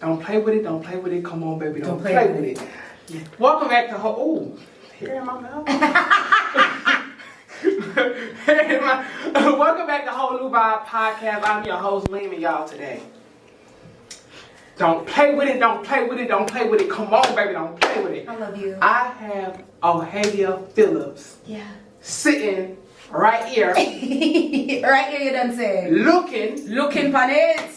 Don't play with it, don't play with it. Come on, baby, don't play with it. Yeah. Welcome back to here in my mouth. Welcome back to Whole New Vibe Podcast. I'm your host, Salim, and y'all today. Don't play with it, don't play with it, don't play with it. Come on, baby, don't play with it. I love you. I have Ohavia Phillips. Yeah. Sitting right here. Right here, you done said. Looking for it.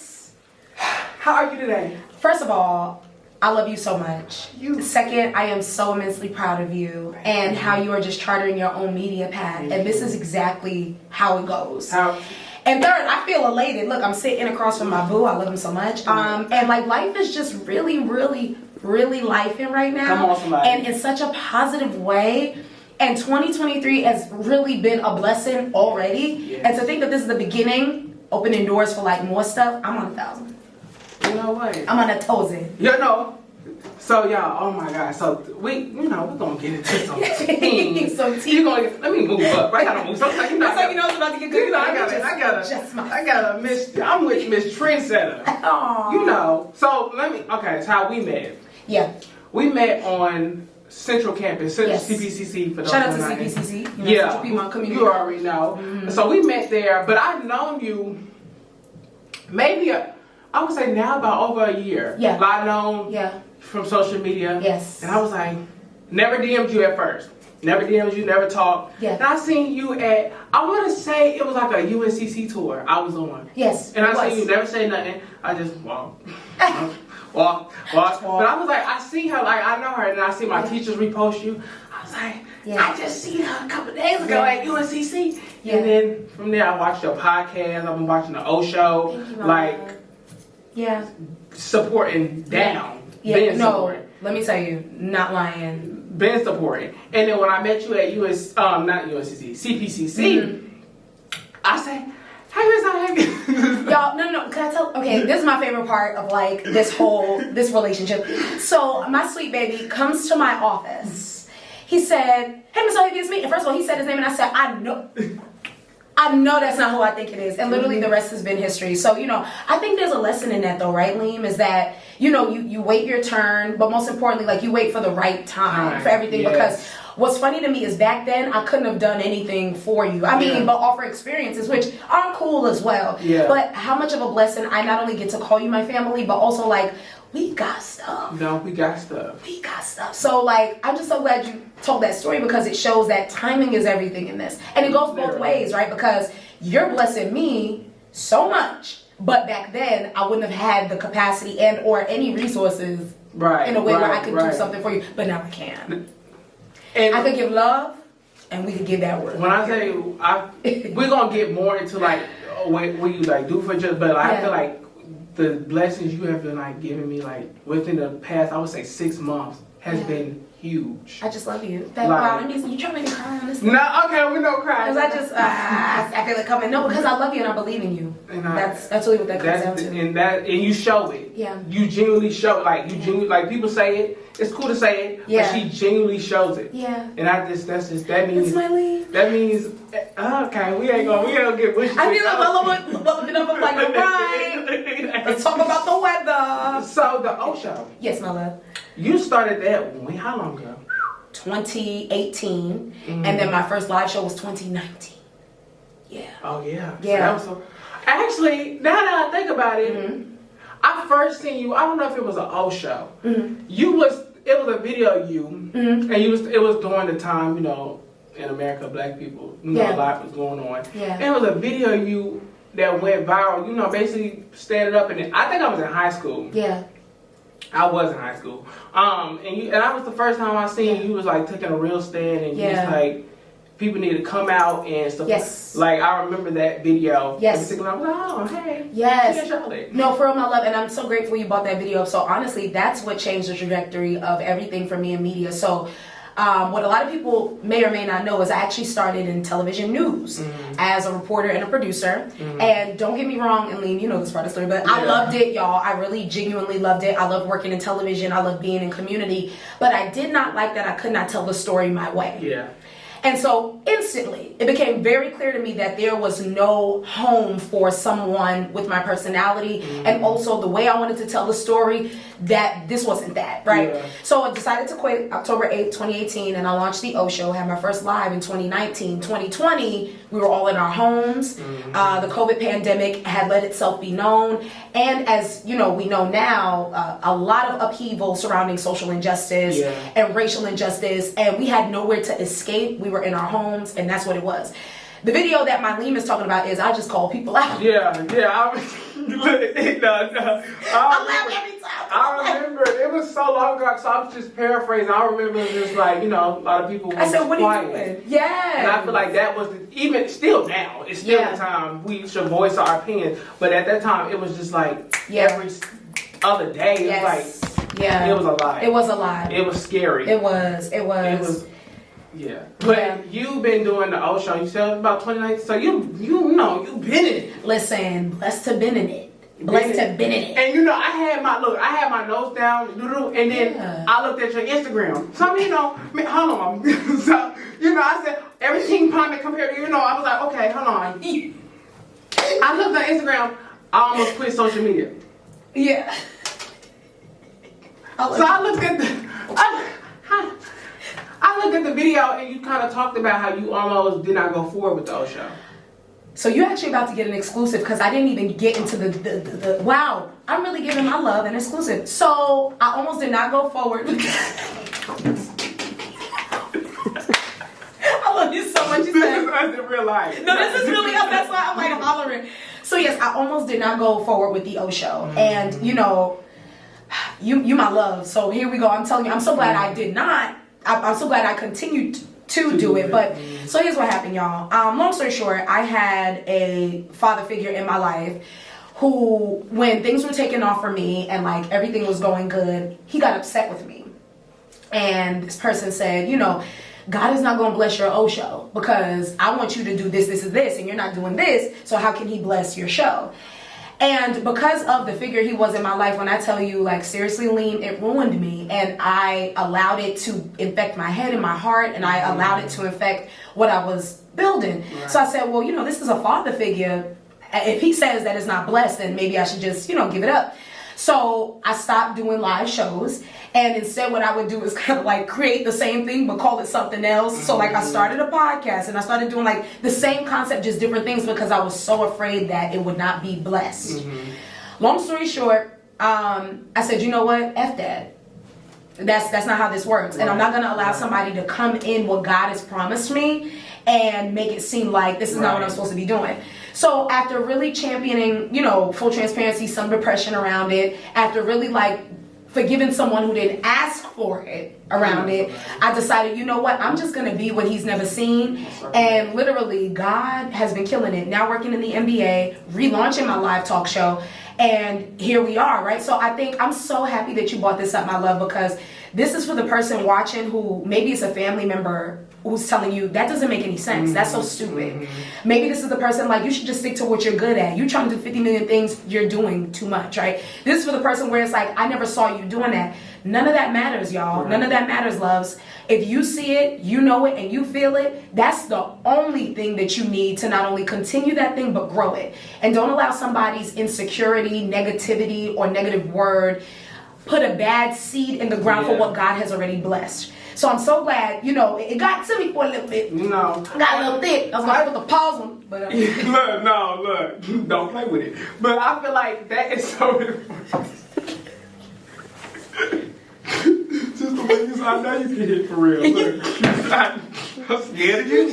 How are you today? First of all, I love you so much. You. Second, I am so immensely proud of you and how you are just charting your own media path. And this is exactly how it goes. And third, I feel elated. Look, I'm sitting across from my boo. I love him so much. And like life is just really lifing right now. Come on, somebody. And in such a positive way. And 2023 has really been a blessing already. Yes. And to think that this is the beginning, opening doors for like more stuff, I'm on 1,000. You know what? I'm on 1,000. You know. So y'all, oh my God. So we're gonna get into some things. Some tea. You gonna let me move up. I gotta move. Sometimes That's how you know it's about to get good. I gotta miss. I'm with Miss Trendsetter. Aww. You know. So it's how we met. Yeah. We met on Central Campus, Central Yes. CPCC for those. Shout out to CPCC. Yeah, Community. you already know. Mm-hmm. So we met there, but I've known you maybe I would say now about over a year. Yeah. I've known from social media. Yes. And I was like, never DM'd you at first. Never DM'd you, never talked. Yeah. And I seen you at, I want to say it was like a UNCC tour I was on. Yes. And I seen you never say nothing. I just walked. Walk. But I was like, I see her, like I know her, and I see my teachers repost you. I was like, I just seen her a couple days ago at UNCC. Yeah. And then from there, I watched your podcast. I've been watching the O Show. Thank you, Mama. Supporting down. Yeah. Supporting. Let me tell you, not lying. Been supporting. And then when I met you at not UNCC, CPCC, I said, hey, Miss Ohavia. Y'all, no. Can I tell? Okay, this is my favorite part of like this relationship. So my sweet baby comes to my office. He said, hey, Miss Ohavia, it's me. And first of all, he said his name and I said, I know that's not who I think it is. And literally the rest has been history. So, I think there's a lesson in that though, right, Liam? Is that, you wait your turn, but most importantly, like you wait for the right time for everything. Yes. Because what's funny to me is back then I couldn't have done anything for you. I mean, but offer experiences, which are cool as well. Yeah. But how much of a blessing I not only get to call you my family, but also like, we got stuff. No, we got stuff. So like, I'm just so glad you told that story because it shows that timing is everything in this. And it goes both ways, right? Because you're blessing me so much, but back then I wouldn't have had the capacity and or any resources in a way where I could do something for you. But now I can. And I could give love and we could give that word. When I say, we're going to get more into like what you like do for just, but I feel like the blessings you have been like giving me like within the past, I would say 6 months has been huge. I just love you. Wow, you trying to make me cry on this? No, okay, we no cry. Because I feel it coming. No, because I love you and I believe in you. And that's really what that comes down to. And you show it. Yeah. You genuinely show like people say it. It's cool to say it, but she genuinely shows it. Yeah. And that means it's my leave. That means okay, we ain't gonna get wishy. I feel like all right. Let's talk about the weather. So the O Show. Yes, my love. You started that how long ago? 2018, and then my first live show was 2019. Yeah. Oh yeah. Yeah. So actually, now that I think about it, I first seen you. I don't know if it was an O Show. It was a video of you, and it was during the time in America, black people, a lot was going on. Yeah. And it was a video of you that went viral. Basically standing up, and I think I was in high school. Yeah. I was in high school. And that was the first time I seen you was like taking a real stand, and you was like, people need to come out and stuff. Yes. Like I remember that video. Yes. And I was like, oh hey. Yes. No, for real, my love, and I'm so grateful you brought that video up. So honestly, that's what changed the trajectory of everything for me in media. So what a lot of people may or may not know is I actually started in television news as a reporter and a producer. And don't get me wrong, and Liam, you know this part of the story, but I loved it, y'all. I really genuinely loved it. I loved working in television. I loved being in community. But I did not like that I could not tell the story my way. Yeah. And so instantly, it became very clear to me that there was no home for someone with my personality and also the way I wanted to tell the story, that this wasn't that, right? Yeah. So I decided to quit October 8th, 2018, and I launched the O Show, had my first live in 2019. 2020, we were all in our homes. The COVID pandemic had let itself be known. And as you know, we know now, a lot of upheaval surrounding social injustice and racial injustice, and we had nowhere to escape. We were in our homes, and that's what it was. The video that my Salim is talking about is I just call people out. Yeah. I remember it was so long ago, so I was just paraphrasing. I remember just like, a lot of people were I said, what quiet. are you doing? Yeah. And I feel like that was, even still now, it's still the time we should voice our opinion. But at that time, it was just like every other day, it was like, it was a lot. It was a lot. It was scary. It was. Yeah. But you've been doing the O Show, you said about 2019, so you've been in it. Listen, blessed to been in it. Blessed to been in it. And I had my notes down, and then I looked at your Instagram. So hold on. So, I said, everything Pommet compared to, I was like, okay, hold on. I looked at Instagram, I almost quit social media. Yeah. So I looked at the video, and you kind of talked about how you almost did not go forward with the O Show. So you're actually about to get an exclusive because I didn't even get into the wow, I'm really giving my love an exclusive. So I almost did not go forward. I love you so much. You This said, is us in real life. no, this is really us. That's why I'm like hollering. So yes, I almost did not go forward with the O Show. And you my love. So here we go. I'm telling you, I'm so glad I did not. I'm so glad I continued to do it. But so here's what happened, y'all. Long story short, I had a father figure in my life who, when things were taken off for me and like everything was going good, he got upset with me. And this person said, God is not going to bless your O Show because I want you to do this, this, and this, and you're not doing this. So how can he bless your show? And because of the figure he was in my life, when I tell you, like, seriously, Lean, it ruined me. And I allowed it to infect my head and my heart, and I allowed it to infect what I was building. Right. So I said, well, this is a father figure. If he says that it's not blessed, then maybe I should just, give it up. So I stopped doing live shows, and instead what I would do is kind of like create the same thing but call it something else. So like I started a podcast, and I started doing like the same concept, just different things, because I was so afraid that it would not be blessed. Long story short, I said, you know what, F that. That's not how this works. And I'm not going to allow somebody to come in what God has promised me and make it seem like this is not what I'm supposed to be doing. So after really championing, full transparency, some depression around it, after really like forgiving someone who didn't ask for it around it, I decided, you know what, I'm just going to be what he's never seen. And literally, God has been killing it. Now working in the NBA, relaunching my live talk show, and here we are, right? So I think I'm so happy that you brought this up, my love, because this is for the person watching who maybe it's a family member who's telling you that doesn't make any sense. That's so stupid. Maybe this is the person like, you should just stick to what you're good at. You're trying to do 50 million things, you're doing too much, right? This is for the person where it's like, I never saw you doing that. None of that matters, y'all. None of that matters, loves. If you see it, you know it, and you feel it, that's the only thing that you need to not only continue that thing, but grow it. And don't allow somebody's insecurity, negativity, or negative word put a bad seed in the ground for what God has already blessed. So I'm so glad, it got to me for a little bit. Got a little thick. I was going to put the pause on. But, Look, don't play with it. But I feel like that is so important. Just the way you, I know you can hit for real. Look, I'm scared of you.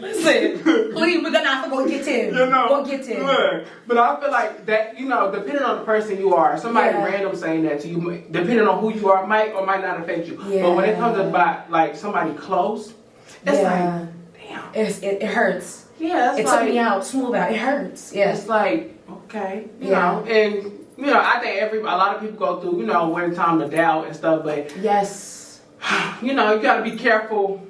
Listen, please, we're gonna have to go get him. Go get him. Look, but I feel like that, depending on the person you are, somebody random saying that to you, depending on who you are, might or might not affect you. Yeah. But when it comes about like somebody close, it's like, damn, it hurts. Yeah, it took me out, smooth out. It hurts. Yeah, it's like, okay, you know, and I think a lot of people go through, one time of doubt and stuff, but yes, you gotta be careful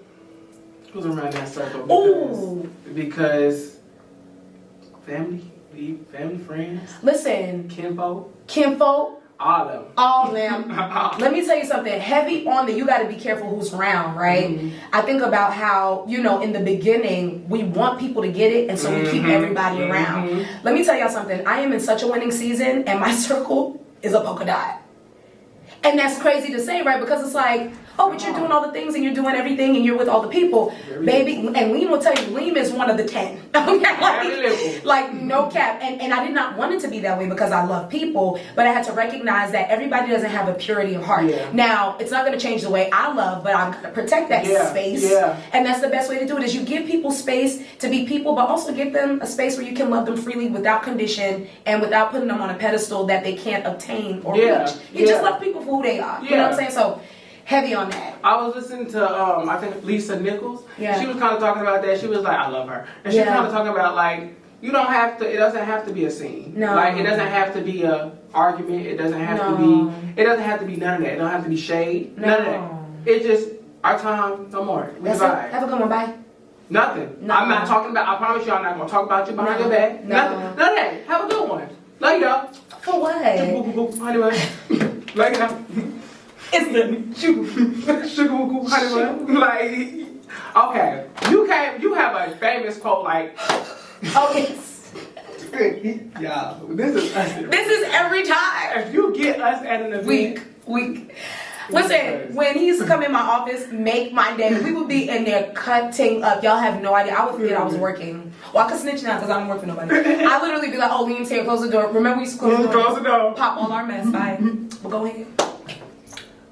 who's around that circle because family, friends. Listen, kinfolk. All of them. All of them. Let me tell you something. Heavy on the you got to be careful who's around, right? Mm-hmm. I think about how, you know, in the beginning, we want people to get it, and so we keep everybody around. Let me tell y'all something. I am in such a winning season, and my circle is a polka dot. And that's crazy to say, right? Because it's like, oh, but you're doing all the things and you're doing everything and you're with all the people. Baby, and Liam will tell you, Liam is one of the 10. Okay? Like, no cap. And I did not want it to be that way because I love people, but I had to recognize that everybody doesn't have a purity of heart. Yeah. Now, it's not going to change the way I love, but I'm going to protect that space. Yeah. And that's the best way to do it is you give people space to be people, but also give them a space where you can love them freely without condition and without putting them on a pedestal that they can't obtain or reach. You just love people for who they are. You know what I'm saying? So, heavy on that. I was listening to I think Lisa Nichols. Yeah. She was kind of talking about that. She was like, I love her, and she was kind of talking about like you don't have to. It doesn't have to be a scene. No. Like it doesn't have to be a argument. It doesn't have to be. It doesn't have to be none of that. It don't have to be shade. No. None of that. It just our time. No more. We That's vibe. it. Have a good one. Bye. Nothing. No. I'm not talking about. I promise you, I'm not gonna talk about you behind your back. No. Nothing. None of that. Have a good one. Love you, though. For what? Anyway, like it's the sugar honey. Like, okay, you have a famous quote like, Okay. yeah, this is us. This is every time. If you get us at an event, Week. Listen, when he used to come in my office, make my day, we would be in there cutting up. Y'all have no idea. I would forget I was working. Well, I could snitch now because I don't work for nobody. I literally be like, oh, Liam's here, close the door. Remember we used to close the door? Pop all our mess. Bye. We'll go ahead.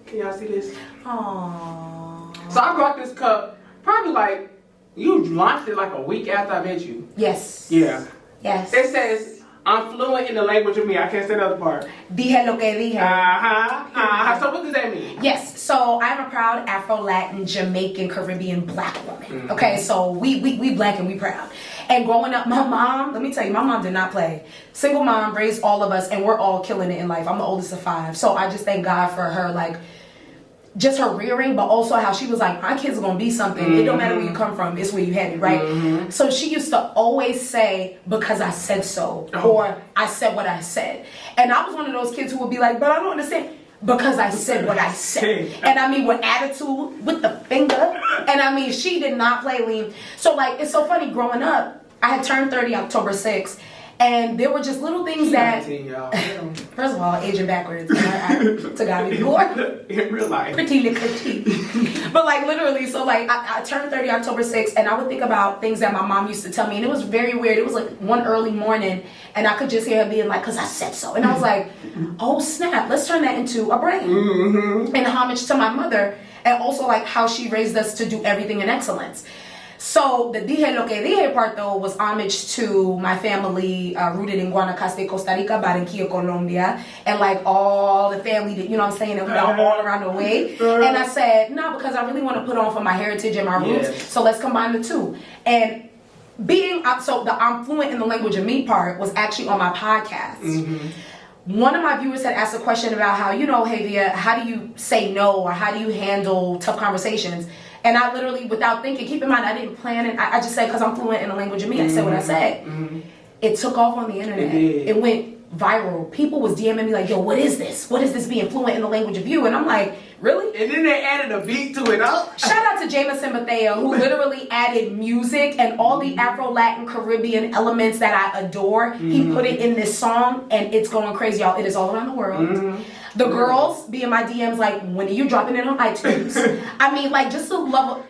Can y'all see this? Aww. So I brought this cup probably like, you launched it like a week after I met you. Yes. Yeah. Yes. It says, I'm fluent in the language of me. I can't say the other part. Dije lo que dije. So what does that mean? Yes, so I'm a proud Afro-Latin, Jamaican, Caribbean black woman. Okay, so we black and we proud. And growing up, my mom, let me tell you, my mom did not play. Single mom, raised all of us, and we're all killing it in life. I'm the oldest of 5. So I just thank God for her, like, just her rearing, but also how she was like, my kids are gonna be something. It don't matter where you come from, it's where you headed, right? So she used to always say, because I said so, or I said what I said. And I was one of those kids who would be like, but I don't understand. Because I said what I said. And I mean, with attitude, with the finger. And I mean, she did not play lean. So like, it's so funny, growing up, I had turned 30 October 6th. And there were just little things that, 19, first of all, aging backwards. I to God be the glory. In real life. Pretty. But like literally, so like I turned 30 October 6th, and I would think about things that my mom used to tell me, and it was very weird. It was like one early morning, and I could just hear her being like, "Cause I said so," and I was like, "Oh snap! Let's turn that into a brand." In homage to my mother, and also like how she raised us to do everything in excellence. So the dije lo que dije part though was homage to my family rooted in Guanacaste, Costa Rica, Barranquilla, Colombia, and like all the family that, you know what I'm saying, that we got all around the way. And I said, no, because I really want to put on for my heritage and my roots. So let's combine the two. And being, so the I'm fluent in the language of me part was actually on my podcast. One of my viewers had asked a question about how, you know, Ohavia, how do you say no, or how do you handle tough conversations? And I literally, without thinking, keep in mind, I didn't plan it. I just said, because I'm fluent in the language of me, I said what I said. It took off on the internet. It went viral. People was DMing me like, yo, what is this? What is this being fluent in the language of you? And I'm like, really? And then they added a beat to it. Shout out to Jameson Bethea, who literally added music and all the Afro-Latin Caribbean elements that I adore. He put it in this song, and it's going crazy, y'all. It is all around the world. The girls be in my DMs like, when are you dropping it on iTunes? I mean, like, just the level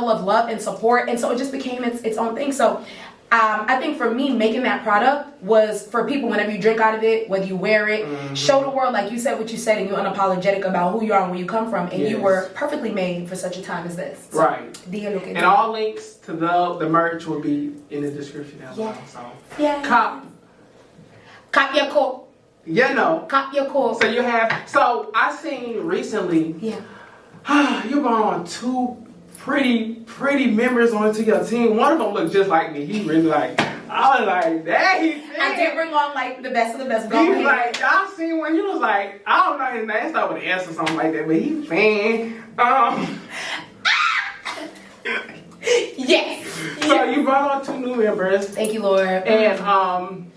of love and support. And so it just became its own thing. So I think for me, making that product was for people, whenever you drink out of it, whether you wear it, show the world, like you said what you said, and you're unapologetic about who you are and where you come from. And you were perfectly made for such a time as this. So, right. And all links to the merch will be in the description as well. So, Cop your coat. You know. Cop your coat. So you have, so I seen recently, you brought on 2 pretty members onto your team. One of them looked just like me. He really like, I was like, dang. I did bring on like the best of the best. He was like, y'all seen when he was like, I don't know his name, it's not with an S or something like that, but he's fan. Yes. So you brought on 2 new members. Thank you, Lord. And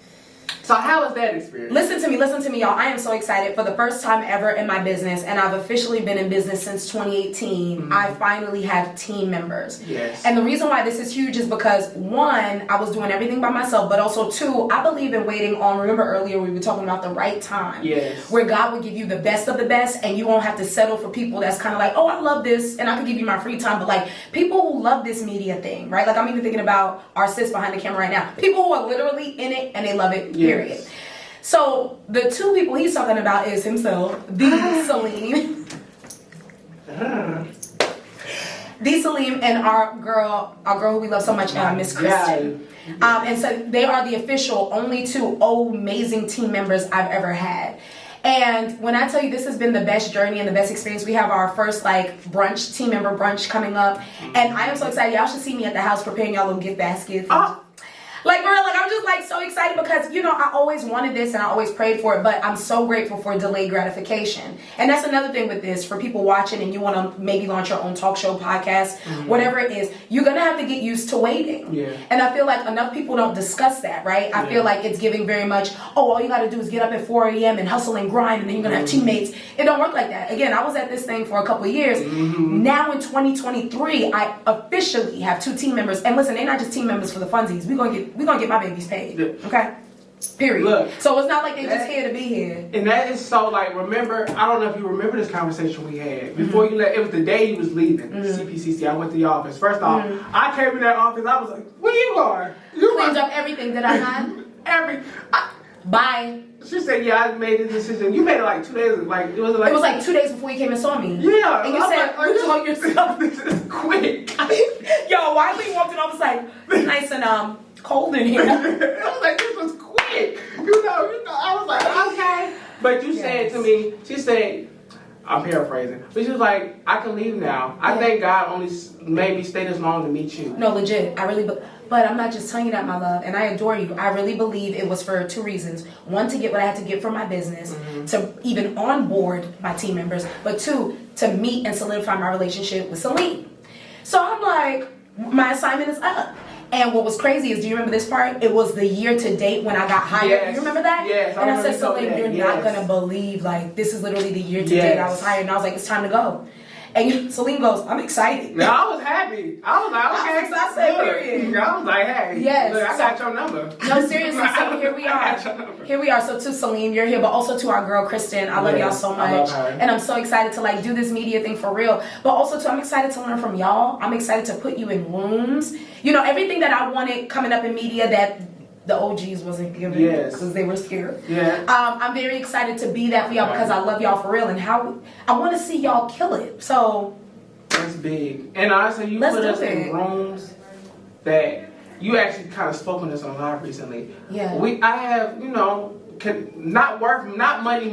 So how was that experience? Listen to me, y'all. I am so excited. For the first time ever in my business, and I've officially been in business since 2018, I finally have team members. Yes. And the reason why this is huge is because, one, I was doing everything by myself, but also, two, I believe in waiting on, remember earlier we were talking about the right time. Yes. Where God would give you the best of the best, and you won't have to settle for people that's kind of like, oh, I love this, and I could give you my free time, but like, people who love this media thing, right? Like, I'm even thinking about our sis behind the camera right now. People who are literally in it, and they love it, period. Yes. So the two people he's talking about is himself, the Salim. The Salim and our girl who we love so much, Miss Kristen. And so they are the official only two amazing team members I've ever had. And when I tell you this has been the best journey and the best experience, we have our first like brunch, team member brunch coming up. And I am so excited. Y'all should see me at the house preparing y'all little gift baskets. Like, girl, like, I'm just, like, so excited because, you know, I always wanted this and I always prayed for it, but I'm so grateful for delayed gratification. And that's another thing with this, for people watching and you want to maybe launch your own talk show, podcast, whatever it is, you're going to have to get used to waiting. Yeah. And I feel like enough people don't discuss that, right? I feel like it's giving very much, oh, all you got to do is get up at 4 a.m. and hustle and grind and then you're going to have teammates. It don't work like that. Again, I was at this thing for a couple of years. Now in 2023, I officially have two team members. And listen, they're not just team members for the funsies. We're gonna get my babies paid. Okay? Period. Look, so it's not like they're just here to be here. And that is so, like, remember, I don't know if you remember this conversation we had. Before you left, it was the day you was leaving CPCC. I went to the office. First off, I came in that office, I was like, where you going? You cleaned up everything that I had? Bye. She said, yeah, I made the decision. You made it like 2 days, like, it was like 2 days before you came and saw me. Yeah. And you said, like, you told yourself. This is quick. Yo, why we walked in, I was like, nice and cold in here. I was like, this was quick. You know, I was like, okay. But you said to me, she said, I'm paraphrasing, but she was like, I can leave now. I think God only made me stay this long to meet you. No, legit. I really, but I'm not just telling you that, my love, and I adore you. I really believe it was for two reasons. One, to get what I had to get for my business, to even onboard my team members, but two, to meet and solidify my relationship with Salim. So I'm like, my assignment is up. And what was crazy is, do you remember this part? It was the year to date when I got hired. Yes. You remember that? Yes. And I said, Salim, you're not going to believe, like, this is literally the year to date I was hired. And I was like, it's time to go. And Salim goes, I'm excited. No, I was happy. I was like, okay. I said, period. I was like, hey, look, I got your number. No, seriously. So here we are. Here we are. So to Salim, you're here, but also to our girl, Kristen. I love y'all so much. I love her. And I'm so excited to like do this media thing for real. But also too, I'm excited to learn from y'all. I'm excited to put you in rooms. You know, everything that I wanted coming up in media that the OGs wasn't giving because they were scared. Yeah. I'm very excited to be that for y'all because I love y'all for real and how I want to see y'all kill it. So that's big. And honestly, you put us in rooms that you actually kind of spoke on this on live recently. Yeah. I have, you know, not money.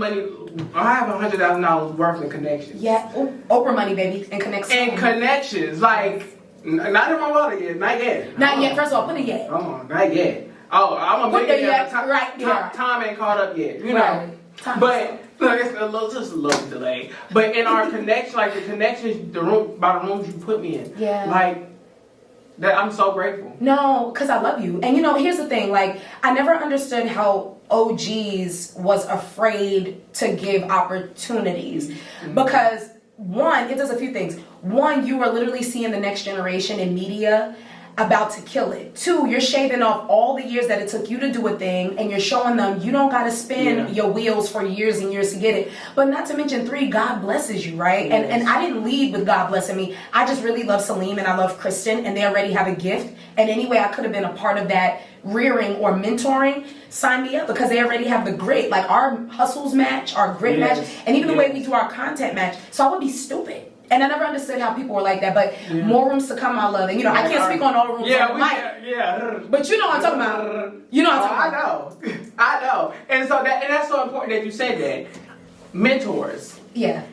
I have $100,000 worth of connections. Yeah. Oprah money, baby, and connections. And connections, like not in my wallet yet, not yet. Not yet. First of all, put it yet. Not yet. Oh, I'm a millionaire. Time ain't caught up yet, you know. But look, it's just a little delay. But in our connection, like the connections, the rooms you put me in, like that, I'm so grateful. No, because I love you. And you know, here's the thing. Like, I never understood how OGs was afraid to give opportunities because one, it does a few things. One, you are literally seeing the next generation in media about to kill it. Two, you're shaving off all the years that it took you to do a thing and you're showing them you don't got to spin your wheels for years and years to get it. But not to mention, three, God blesses you, right? Yes. And I didn't lead with God blessing me. I just really love Salim and I love Kristen and they already have a gift. And anyway, I could have been a part of that rearing or mentoring, sign me up because they already have the grit. Like our hustles match, our grit match, and even the way we do our content match. So I would be stupid. And I never understood how people were like that, but more rooms to come, my love. And you know, I can't speak on all the rooms on the mic. But you know what I'm talking about. You know what I'm talking about. I know. And so that's so important that you said that. Mentors. Yeah.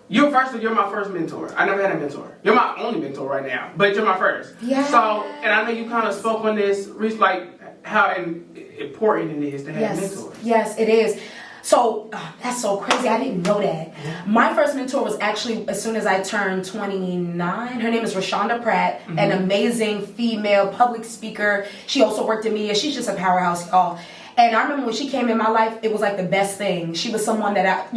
You're my first mentor. I never had a mentor. You're my only mentor right now, but you're my first. Yeah. So, and I know you kind of spoke on this, like how important it is to have mentors. Yes, it is. So, that's so crazy. I didn't know that. My first mentor was actually as soon as I turned 29. Her name is Rashonda Pratt, an amazing female public speaker. She also worked in media. She's just a powerhouse, y'all. And I remember when she came in my life, it was like the best thing. She was someone that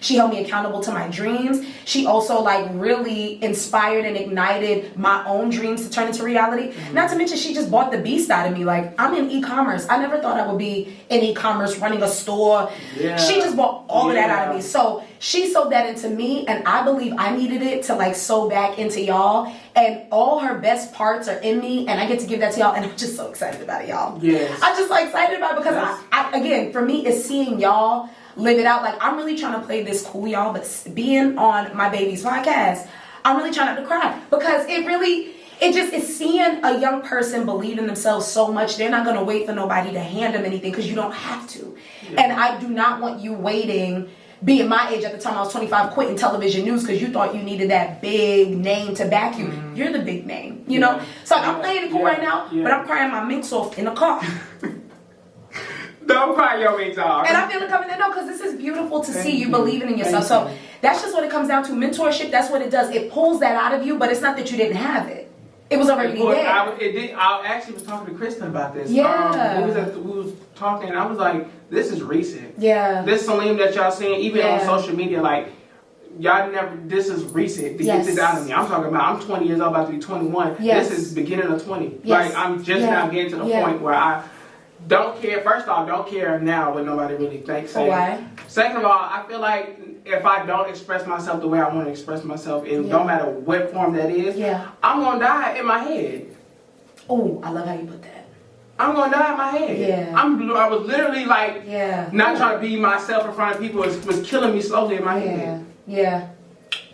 she held me accountable to my dreams. She also like really inspired and ignited my own dreams to turn into reality. Not to mention, she just bought the beast out of me. Like, I'm in e-commerce. I never thought I would be in e-commerce running a store. Yeah. She just bought all of that out of me. So she sewed that into me, and I believe I needed it to like sew back into y'all. And all her best parts are in me, and I get to give that to y'all, and I'm just so excited about it, y'all. Yes. I'm just like excited about it because I again, for me, it's seeing y'all live it out. Like, I'm really trying to play this cool, y'all, but being on my baby's podcast, I'm really trying not to cry because it's seeing a young person believe in themselves so much. They're not going to wait for nobody to hand them anything because you don't have to. Yeah. And I do not want you waiting. Being my age at the time, I was 25, quitting television news because you thought you needed that big name to back you. You're the big name, you know? So I'm playing it cool right now, but I'm crying my minks off in the car. Don't cry your minks off. And I feel it coming in, because this is beautiful to see you believing in yourself. So that's just what it comes down to. Mentorship, that's what it does. It pulls that out of you, but it's not that you didn't have it. It was already there. I actually was talking to Kristen about this. Yeah. We was talking, and I was like, this is recent. Yeah. This Salim that y'all seeing, even on social media, like, y'all never, this is recent to get this out of me. I'm talking about, I'm 20 years old, about to be 21. Yes. This is beginning of 20. Yes. Like, I'm just now getting to the point where I don't care. First off, don't care now what nobody really thinks. Why? Second of all, I feel like if I don't express myself the way I want to express myself, and no matter what form that is, I'm going to die in my head. Oh, I love how you put that. I'm going to die in my head. Yeah. I was literally like, not trying to be myself in front of people. It was killing me slowly in my head. Yeah.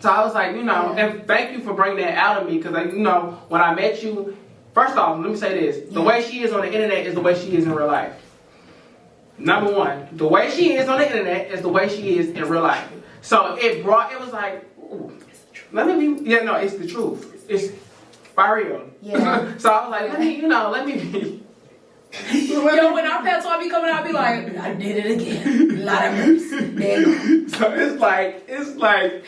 So I was like, and thank you for bringing that out of me, because, when I met you, first off, let me say this. The way she is on the internet is the way she is in real life. Number one, the way she is on the internet is the way she is in real life. So it was like, ooh, let me be, it's the truth. It's by real. Yeah. So I was like, let me be. When our pets all be coming out, I be like, I did it again. Lot of mercy. So it's like,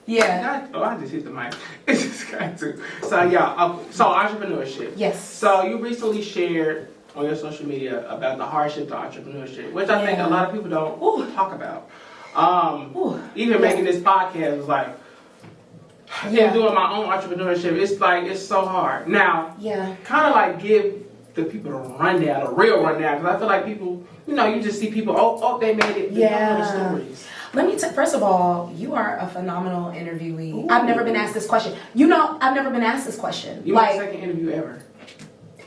yeah. I just hit the mic. It's just got to. So so entrepreneurship. Yes. So you recently shared on your social media about the hardship to entrepreneurship, which I think a lot of people don't talk about. Even making this podcast was like, doing my own entrepreneurship, it's so hard. Now, kind of like give the people a real rundown, because I feel like people, you just see people, they made it. The stories. Let me first of all, you are a phenomenal interviewee. Ooh. I've never been asked this question. I've never been asked this question. You my second interview ever.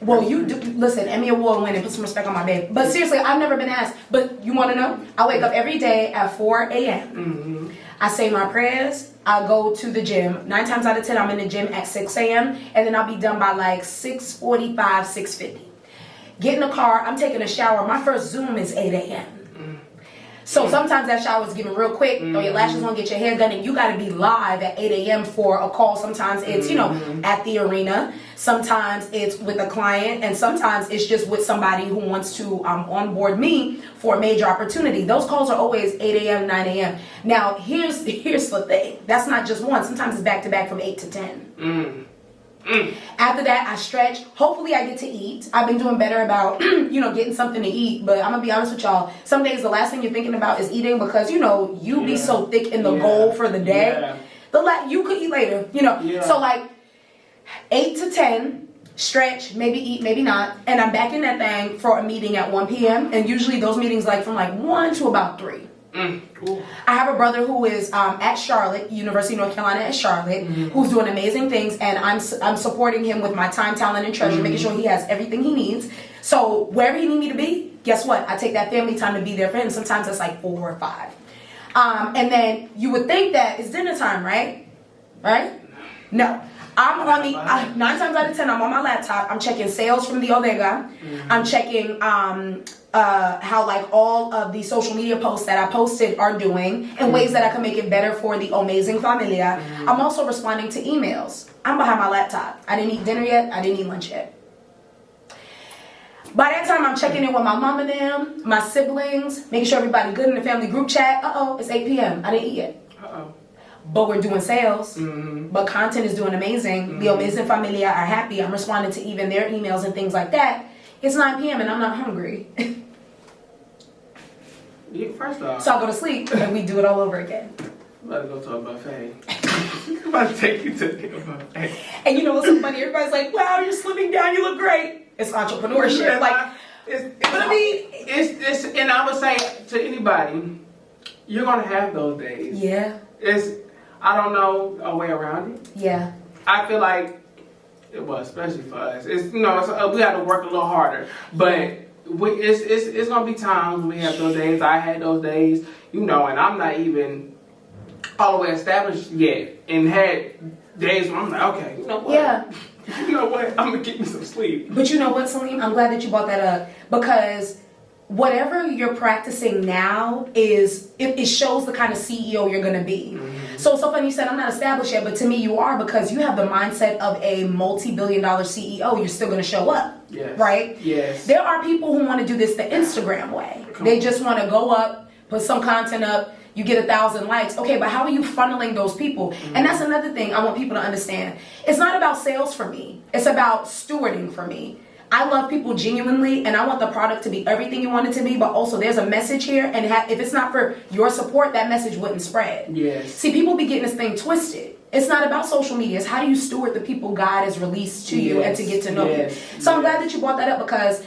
Well, you do, listen, Emmy Award winning, put some respect on my name. But seriously, I've never been asked. But you want to know? I wake up every day at 4 a.m. I say my prayers. I go to the gym. 9 times out of 10, I'm in the gym at 6 a.m. And then I'll be done by like 6:45, 6:50. Get in the car. I'm taking a shower. My first Zoom is 8 a.m. So sometimes that shower is given real quick. Throw your lashes on, get your hair done, and you got to be live at 8 a.m. for a call. Sometimes it's, at the arena. Sometimes it's with a client, and sometimes it's just with somebody who wants to onboard me for a major opportunity. Those calls are always 8 a.m., 9 a.m. Now, here's the thing. That's not just one. Sometimes it's back-to-back from 8 to 10. After that, I stretch. Hopefully, I get to eat. I've been doing better about, getting something to eat. But I'm going to be honest with y'all. Some days, the last thing you're thinking about is eating because, you be so thick in the goal for the day. You could eat later, So, like, 8 to 10, stretch, maybe eat, maybe not. And I'm back in that thing for a meeting at 1 p.m. And usually those meetings, from 1 to about 3. I have a brother who is at Charlotte, University of North Carolina at Charlotte, who's doing amazing things, and I'm supporting him with my time, talent, and treasure, making sure he has everything he needs. So wherever he needs me to be, guess what? I take that family time to be there for him. Sometimes it's 4 or 5. And then you would think that it's dinner time, right? Right? No. I'm on the 9 times out of 10. I'm on my laptop. I'm checking sales from the Omega. I'm checking how all of the social media posts that I posted are doing and ways that I can make it better for the amazing familia. I'm also responding to emails. I'm behind my laptop. I didn't eat dinner yet. I didn't eat lunch yet. By that time, I'm checking in with my mom and them, my siblings, making sure everybody good in the family group chat. It's 8 p.m. I didn't eat yet. But we're doing sales. But content is doing amazing. The amazing familia are happy. I'm responding to even their emails and things like that. It's 9 p.m. and I'm not hungry. Yeah, first off. So I go to sleep and we do it all over again. I'm about to go to a buffet. I'm about to take you to a buffet. And you know what's so funny? Everybody's like, wow, you're slimming down, you look great. It's entrepreneurship. Like, it's and I would say to anybody, you're gonna have those days. Yeah. I don't know a way around it. Yeah. I feel like especially for us. It's we have to work a little harder, but it's gonna be times when we have those days. I had those days, and I'm not even all the way established yet, and had days when I'm like, okay, you know what? Yeah. You know what? I'm gonna get me some sleep. But you know what, Salim? I'm glad that you brought that up because whatever you're practicing now it shows the kind of CEO you're gonna be. Mm-hmm. So funny you said I'm not established yet, but to me you are because you have the mindset of a multi-billion-dollar CEO. You're still gonna show up. Yes. Right? Yes. There are people who want to do this the Instagram way. They just want to go up, put some content up, you get 1,000 likes. Okay, but how are you funneling those people? Mm-hmm. And that's another thing I want people to understand. It's not about sales for me. It's about stewarding for me. I love people genuinely, and I want the product to be everything you want it to be, but also there's a message here, and if it's not for your support, that message wouldn't spread. Yes. See, people be getting this thing twisted. It's not about social media. It's how do you steward the people God has released to you and to get to know you. So I'm glad that you brought that up because,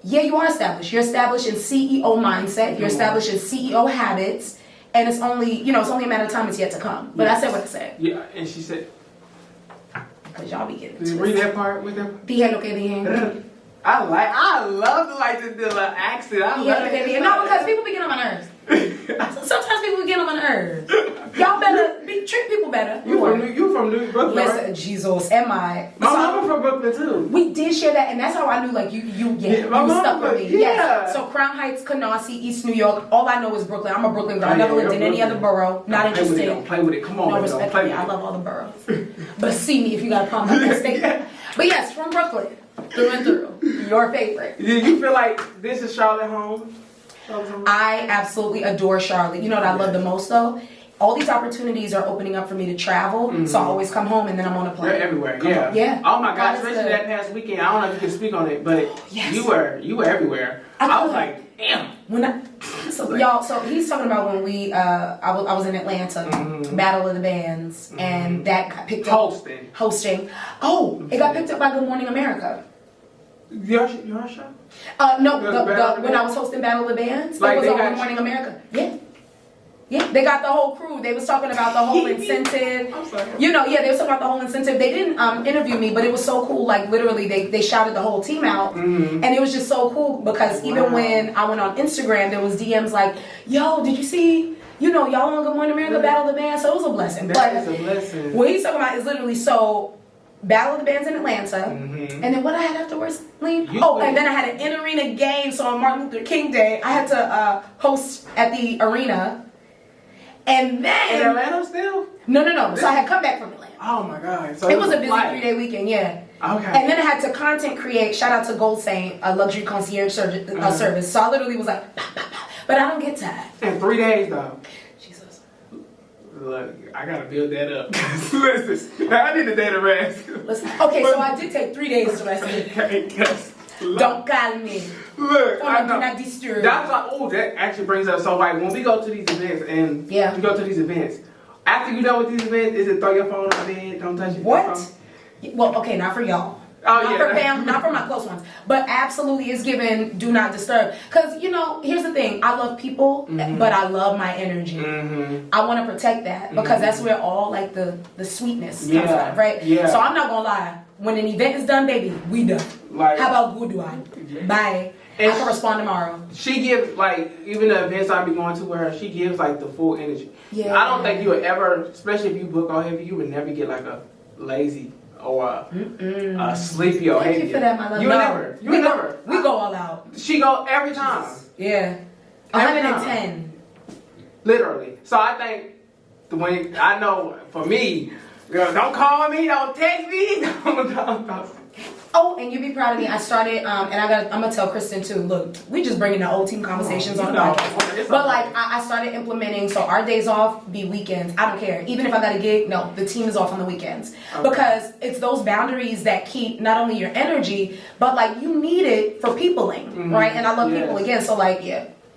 yeah, you are established. You're established in CEO mindset. You're established in CEO habits, and it's only a matter of time. It's yet to come. But I said what I said. Yeah, and she said. Because y'all be getting Did you read that part with them? Dije lo que dije. I love the little accent. I love it. No, because people be getting on my nerves. Sometimes people get on my nerves. Y'all better treat people better. You from New Brooklyn, Listen, right? Jesus, am I? My mama from Brooklyn too. We did share that, and that's how I knew like you stuck with me. Yeah. Yes. So Crown Heights, Canarsie, East New York. All I know is Brooklyn. I'm a Brooklyn girl. I never lived in any other borough. Not interested. Don't play with it. Come on, no, respectfully, I love all the boroughs. But see me if you got a problem with that statement. But yes, from Brooklyn, through and through. Your favorite. Did you feel like this is Charlotte home? I absolutely adore Charlotte. You know what I love the most though? All these opportunities are opening up for me to travel, so I always come home and then I'm on a plane. You're everywhere, Yeah. Oh my God, especially that past weekend. I don't know if you can speak on it, but you were everywhere. I was like, damn. So he's talking about when I was in Atlanta, Battle of the Bands, and that got picked up. Hosting. Oh, it got picked up by Good Morning America. Your show? No, when I was hosting Battle of the Bands, it was on Good Morning America. Yeah. Yeah, they got the whole crew. They was talking about the whole incentive. I'm sorry. They was talking about the whole incentive. They didn't interview me, but it was so cool. Like literally, they shouted the whole team out, and it was just so cool because even when I went on Instagram, there was DMs like, "Yo, did you see? Y'all on Good Morning America Battle of the Bands." So it was a blessing. That is a blessing. What he's talking about is literally Battle of the Bands in Atlanta, and then what I had afterwards, Lee? And then I had an in-arena game. So on Martin Luther King Day, I had to host at the arena. And then in Atlanta still? No. So I had come back from Atlanta. Oh my God! So it was a busy 3-day weekend, yeah. Okay. And then I had to content create. Shout out to Gold Saint, a luxury concierge service. So I literally was like, bah, bah, bah. But I don't get tired. In 3 days though. Jesus. Look, I gotta build that up. Listen, I need a day to rest. Okay, so I did take 3 days to rest. Don't call me. Look, I know. Do not disturb. That's like, that actually brings up so like when we go to these events and we go to these events. After you done with these events, is it throw your phone on the bed, don't touch it? What? Well, okay, not for y'all. Not for family, not for my close ones. But absolutely it's given do not disturb. Because, here's the thing. I love people, but I love my energy. I want to protect that because that's where all like the sweetness comes out of, right? Yeah. So I'm not going to lie. When an event is done, baby, we done. Like, how about good one? Bye. I can respond tomorrow. She gives, like, even the events I be going to where she gives, like, the full energy. Yeah. I don't think you would ever, especially if you book Ohavia, you would never get, like, a lazy or a sleepy Ohavia. Thank you for that, my love. You would never. You would never. We go all out. She go every time. Yeah. 110. Literally. So I think, I know, for me, girl, don't call me, don't text me, don't. Oh, and you be proud of me. I started, and I'm gonna tell Kristen too. Look, we just bringing the old team conversations on the podcast. But like, I started implementing. So our days off be weekends. I don't care. Even if I got a gig, no, the team is off on the weekends because it's those boundaries that keep not only your energy, but like you need it for peopling, right? And I love people again. So like,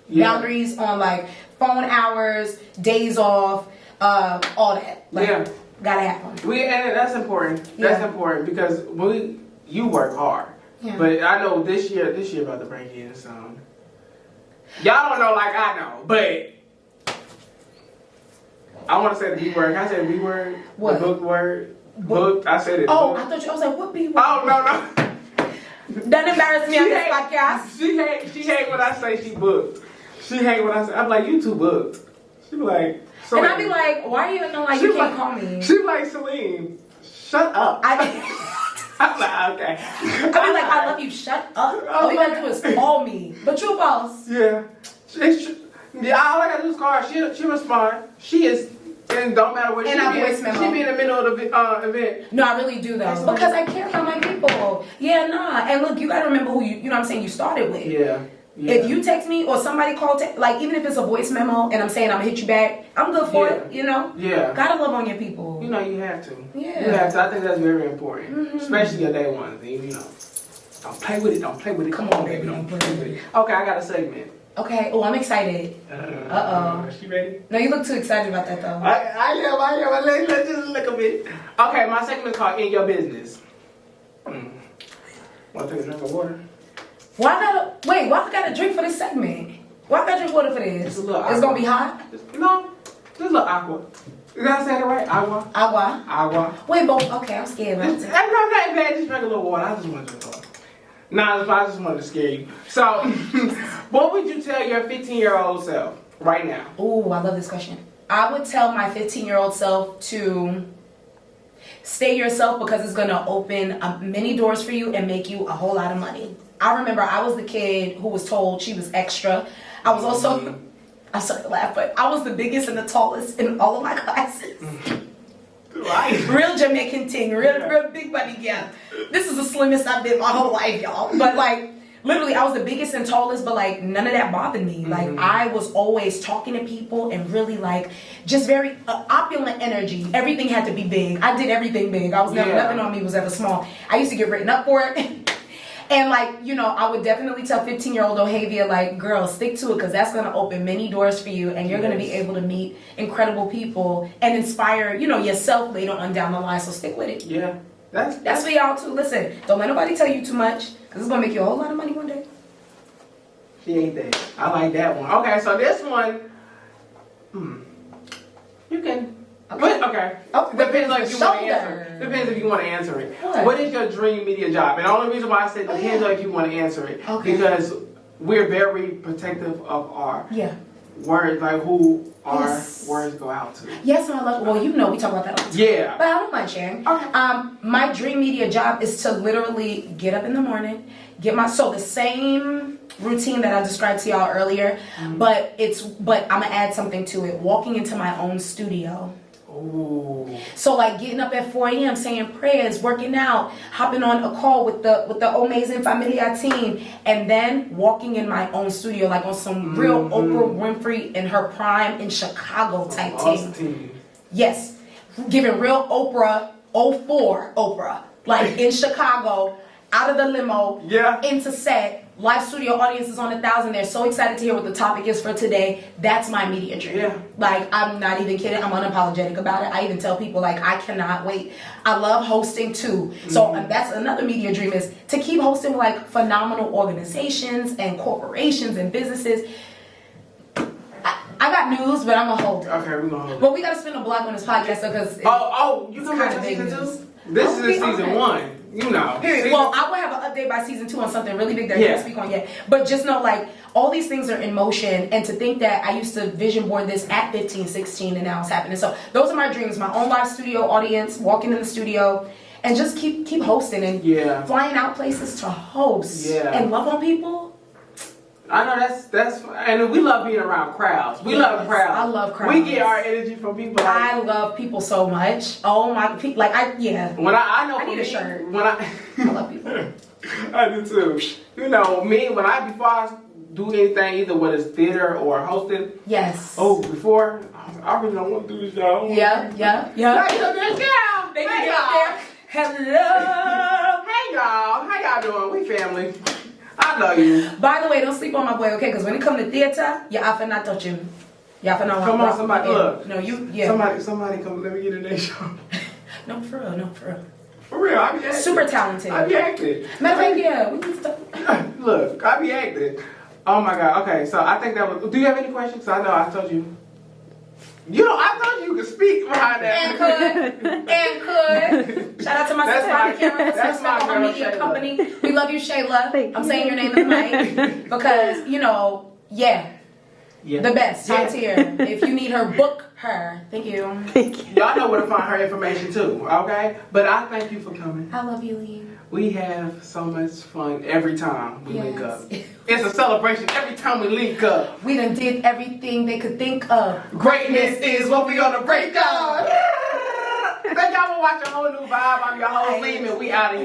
Boundaries on like phone hours, days off, all that. Like, gotta happen. And that's important. That's important because you work hard. Yeah. But I know this year about to bring in some. Y'all don't know like I know, but I want to say the B word. Can I say the B word? What? The book word? Book. I said it. Oh, book. I thought I was like, what B word? Oh, no. Don't embarrass me on this podcast. She hate when I say she booked. She hate when I say, I'm like, you too booked. She be like, so and I be like, why are you acting like you can't call me? She be like, Salim, shut up. I'm like, okay. I be like, I love you, shut up. All you gotta do is call me. But true or false? Yeah. All I gotta do is call her. She respond. She is, and don't matter what she be. She be in the middle of the event. No, I really do though. Because I care about my people. Yeah, nah. And look, you gotta remember who you know what I'm saying, you started with. Yeah. If you text me or somebody call, like even if it's a voice memo and I'm saying I'm gonna hit you back, I'm good for it, you know? Yeah. Gotta love on your people. You know, you have to. Yeah. You have to. I think that's very important. Especially your day ones. You know, don't play with it. Don't play with it. Come on, baby. Don't play with it. Okay, I got a segment. Okay. Oh, I'm excited. Uh-oh. She ready? No, you look too excited about that though. I am. Let's just look a bit. Okay, my segment is called In Your Business. Want to take a drink of water? Why I gotta drink for this segment? Why I gotta drink water for this? It's gonna be hot? No, just a little aqua. Did I say it right? Agua? Agua. Wait, but okay, I'm scared. I'm not bad. Just drink a little water. I just want to drink water. Nah, I just wanted to scare you. So, what would you tell your 15-year-old self right now? Ooh, I love this question. I would tell my 15-year-old self to stay yourself because it's going to open many doors for you and make you a whole lot of money. I remember I was the kid who was told she was extra. I was also, I'm sorry to laugh, but I was the biggest and the tallest in all of my classes. Right. Real Jamaican thing, real big body gal. This is the slimmest I've been my whole life, y'all. But like, literally, I was the biggest and tallest, but like, none of that bothered me. Like, I was always talking to people and really like, just very opulent energy. Everything had to be big. I did everything big. I was never, nothing on me was ever small. I used to get written up for it. And like, you know, I would definitely tell 15-year-old Ohavia, like, girl, stick to it because that's going to open many doors for you and you're going to be able to meet incredible people and inspire, you know, yourself later on down the line. So stick with it. Yeah. That's for y'all too. Listen, don't let nobody tell you too much because it's going to make you a whole lot of money one day. She ain't that. I like that one. Okay, so this one, you can... Okay. Oh, depends on if you want to answer it. Depends if you want to answer it. What is your dream media job? And the only reason why I said depends on if you want to answer it. Okay. Because we're very protective of our words, like who our words go out to. Yes, and I love. Well, you know, we talk about that all the time. Yeah. But I don't mind sharing. Okay. My dream media job is to literally get up in the morning, the same routine that I described to y'all earlier, but I'm gonna add something to it. Walking into my own studio. Ooh. So like getting up at 4 a.m. saying prayers, working out, hopping on a call with the amazing Familia team, and then walking in my own studio like on some real Oprah Winfrey in her prime in Chicago type team. Yes, giving real Oprah 04 Oprah like in Chicago, out of the limo, into set. Live studio audience is on 1,000. They're so excited to hear what the topic is for today. That's my media dream. Yeah. Like, I'm not even kidding. I'm unapologetic about it. I even tell people, like, I cannot wait. I love hosting, too. So that's another media dream is to keep hosting, like, phenomenal organizations and corporations and businesses. I got news, but I'm going to hold it. Okay, we're going to hold it. But we got to spend a block on this podcast, because you can make season 2? This is season 1. You know. Period. Well, I will have an update by season 2 on something really big that I can't speak on yet. But just know, like, all these things are in motion. And to think that I used to vision board this at 15, 16, and now it's happening. So those are my dreams. My own live studio audience, walking in the studio, and just keep hosting and flying out places to host and love on people. I know that's and we love being around crowds. We love crowds. I love crowds. We get our energy from people. Like, I love people so much. Oh my, like When I need a shirt. When I love people. I do too. You know me before I do anything, either whether it's theater or hosting. Yes. Oh, before I really don't want to do this, y'all. Yeah. Hey, girl. They can get there. Hello. Hey y'all, how y'all doing? We family. I I love you. By the way, don't sleep on my boy, okay? Because when it comes to theater, you have to not touch him. You have to not Come on, somebody, look. No, you, yeah. Somebody come, let me get in their show. No, for real. For real, I be acting. Super talented. I be acting. Matter of fact, yeah, we need to. Look, I be acting. Oh my God. Okay, so I think that was. Do you have any questions? I know I told you. I told you could speak behind that. And could. Shout out to my sister on the camera. That's my Home girl, Media Shayla. Company. We love you, Shayla. I'm saying your name in the mic because yeah. The best, top tier. If you need her, book her. Thank you. Y'all know where to find her information too, okay? But I thank you for coming. I love you, Lee. We have so much fun every time we link up. It's a celebration every time we link up. We done did everything they could think of. Greatness is what we gonna break up. Thank y'all for watching Whole New Vibe. I'm your host, Salim, and we out of here.